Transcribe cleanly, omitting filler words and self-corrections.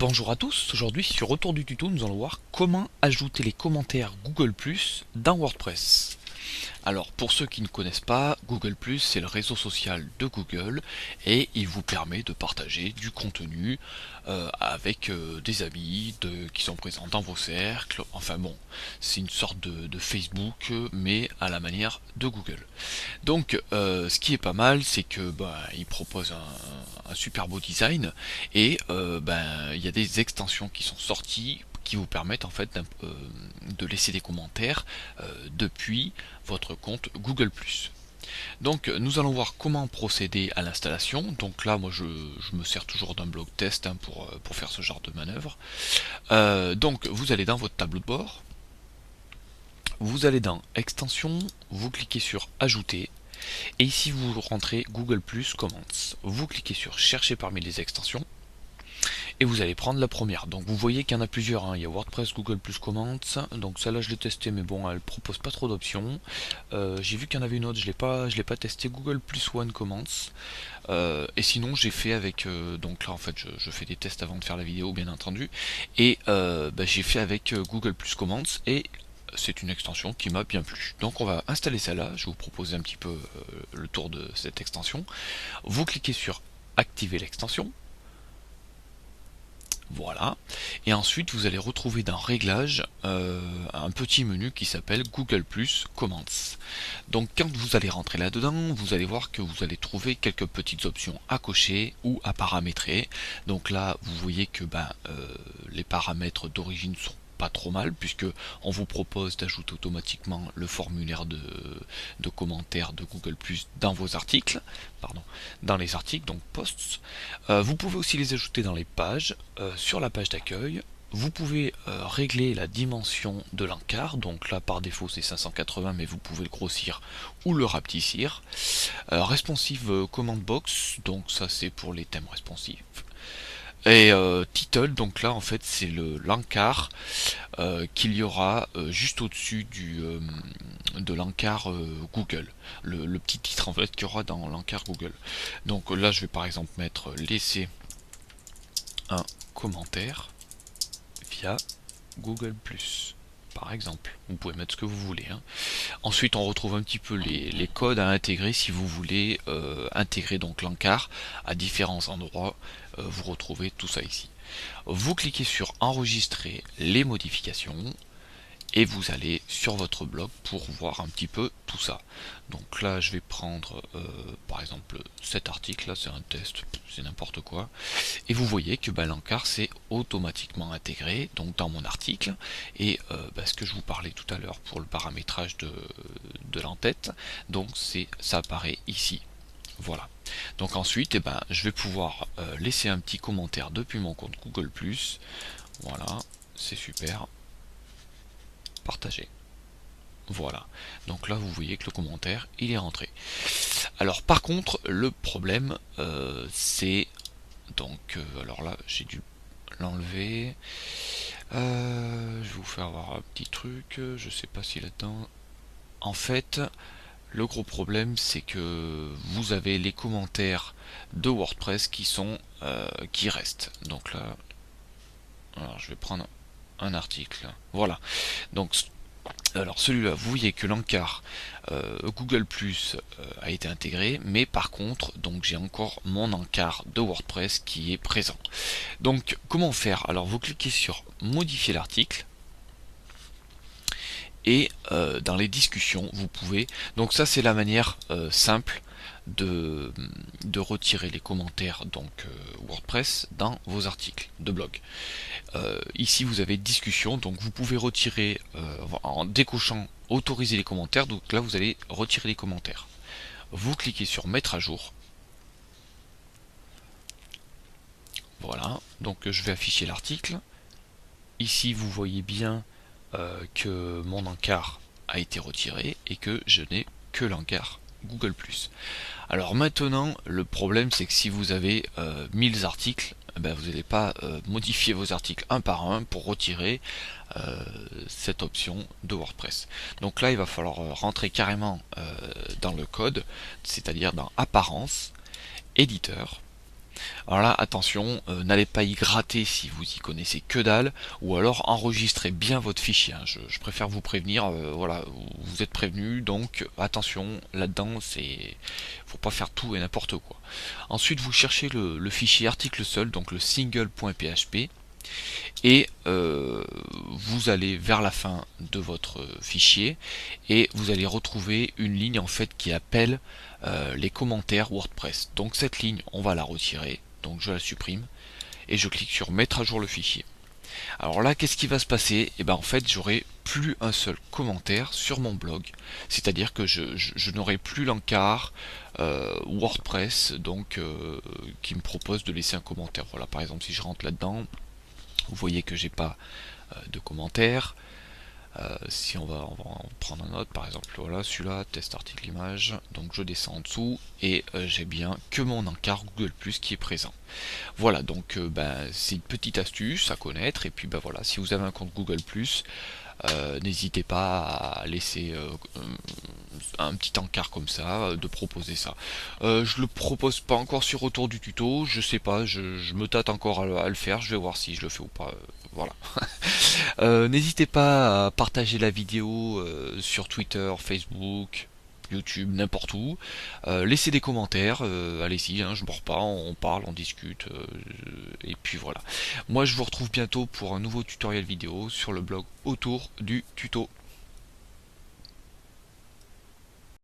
Bonjour à tous, aujourd'hui sur Retour du tuto nous allons voir comment ajouter les commentaires Google+ dans WordPress. Alors pour ceux qui ne connaissent pas, Google+, c'est le réseau social de Google et il vous permet de partager du contenu avec des amis qui sont présents dans vos cercles. Enfin bon, c'est une sorte de Facebook mais à la manière de Google. Donc ce qui est pas mal, c'est que il propose un super beau design et il y a des extensions qui sont sorties qui vous permettent en fait de laisser des commentaires depuis votre compte Google+. Donc nous allons voir comment procéder à l'installation. Donc là moi je me sers toujours d'un blog test pour faire ce genre de manœuvre. Donc vous allez dans votre tableau de bord, vous allez dans extension, vous cliquez sur ajouter. Et ici vous rentrez Google+ Comments. Vous cliquez sur chercher parmi les extensions et vous allez prendre la première. Donc vous voyez qu'il y en a plusieurs, hein. Il y a WordPress Google+ Comments. Donc celle-là je l'ai testée mais bon elle propose pas trop d'options. J'ai vu qu'il y en avait une autre, je l'ai pas testé, Google+ One Comments. Et sinon j'ai fait avec donc là en fait je fais des tests avant de faire la vidéo bien entendu. Et j'ai fait avec Google+ Comments et c'est une extension qui m'a bien plu. Donc on va installer celle-là, je vais vous proposer un petit peu le tour de cette extension. Vous cliquez sur activer l'extension. Voilà. Et ensuite vous allez retrouver dans réglages un petit menu qui s'appelle Google+ Comments. Donc quand vous allez rentrer là-dedans, vous allez voir que vous allez trouver quelques petites options à cocher ou à paramétrer. Donc là vous voyez que les paramètres d'origine sont pas trop mal puisque on vous propose d'ajouter automatiquement le formulaire de commentaires de Google+ dans vos articles, pardon, dans les articles, donc posts. Vous pouvez aussi les ajouter dans les pages, sur la page d'accueil. Vous pouvez régler la dimension de l'encart, donc là par défaut c'est 580 mais vous pouvez le grossir ou le rapetissir. Responsive command box, donc ça c'est pour les thèmes responsifs. Et title, donc là en fait c'est l'encart qu'il y aura juste au-dessus de l'encart Google, le petit titre en fait qu'il y aura dans l'encart Google. Donc là je vais par exemple mettre laisser un commentaire via Google+, par exemple. Vous pouvez mettre ce que vous voulez, hein. Ensuite on retrouve un petit peu les codes à intégrer si vous voulez intégrer donc l'encart à différents endroits. Vous retrouvez tout ça ici. Vous cliquez sur enregistrer les modifications et vous allez sur votre blog pour voir un petit peu tout ça. Donc là je vais prendre par exemple cet article là, c'est un test, c'est n'importe quoi, et vous voyez que l'encart c'est automatiquement intégré donc dans mon article. Et ce que je vous parlais tout à l'heure pour le paramétrage de l'entête, donc ça apparaît ici. Voilà. Donc ensuite je vais pouvoir laisser un petit commentaire depuis mon compte Google+. Voilà, c'est super. Partager. Voilà. Donc là vous voyez que le commentaire il est rentré. Alors par contre le problème c'est donc alors là j'ai dû l'enlever. Je vais vous faire voir un petit truc. Je sais pas si là-dedans. En fait, le gros problème c'est que vous avez les commentaires de WordPress qui restent. Donc là, alors je vais prendre un article. Voilà. Donc alors celui-là, vous voyez que l'encart Google+ a été intégré, mais par contre, donc j'ai encore mon encart de WordPress qui est présent. Donc comment faire? Alors vous cliquez sur modifier l'article et dans les discussions vous pouvez, donc ça c'est la manière simple de retirer les commentaires donc WordPress dans vos articles de blog. Ici vous avez discussion, donc vous pouvez retirer en décochant autoriser les commentaires. Donc là vous allez retirer les commentaires, vous cliquez sur mettre à jour. Voilà, donc je vais afficher l'article. Ici vous voyez bien que mon encart a été retiré et que je n'ai que l'encart Google+. Alors maintenant le problème c'est que si vous avez 1000 articles, vous n'allez pas modifier vos articles un par un pour retirer cette option de WordPress. Donc là il va falloir rentrer carrément dans le code, c'est-à-dire dans apparence, éditeur, Alors là, attention, n'allez pas y gratter si vous y connaissez que dalle, ou alors enregistrez bien votre fichier, hein. Je préfère vous prévenir, voilà, vous êtes prévenu, donc attention, là-dedans, faut pas faire tout et n'importe quoi. Ensuite, vous cherchez le fichier article seul, donc le single.php, et vous allez vers la fin de votre fichier et vous allez retrouver une ligne en fait qui appelle les commentaires WordPress. Donc cette ligne, on va la retirer, donc je la supprime et je clique sur mettre à jour le fichier. Alors là, qu'est-ce qui va se passer? Et ben en fait, j'aurai plus un seul commentaire sur mon blog, c'est-à-dire que je n'aurai plus l'encart WordPress donc qui me propose de laisser un commentaire. Voilà, par exemple, si je rentre là-dedans, vous voyez que j'ai pas de commentaires. Si on va en prendre un autre, par exemple, voilà, celui-là, test article image, donc je descends en dessous et j'ai bien que mon encart Google Plus qui est présent. Voilà, donc c'est une petite astuce à connaître, et puis voilà, si vous avez un compte Google Plus, n'hésitez pas à laisser un petit encart comme ça, de proposer ça. Je le propose pas encore sur retour du tuto, je sais pas, je me tâte encore à le faire, je vais voir si je le fais ou pas. Voilà. N'hésitez pas à partager la vidéo sur Twitter, Facebook, YouTube, n'importe où. Laissez des commentaires, allez-y, hein, je mords pas, on parle, on discute, et puis voilà. Moi je vous retrouve bientôt pour un nouveau tutoriel vidéo sur le blog autour du tuto.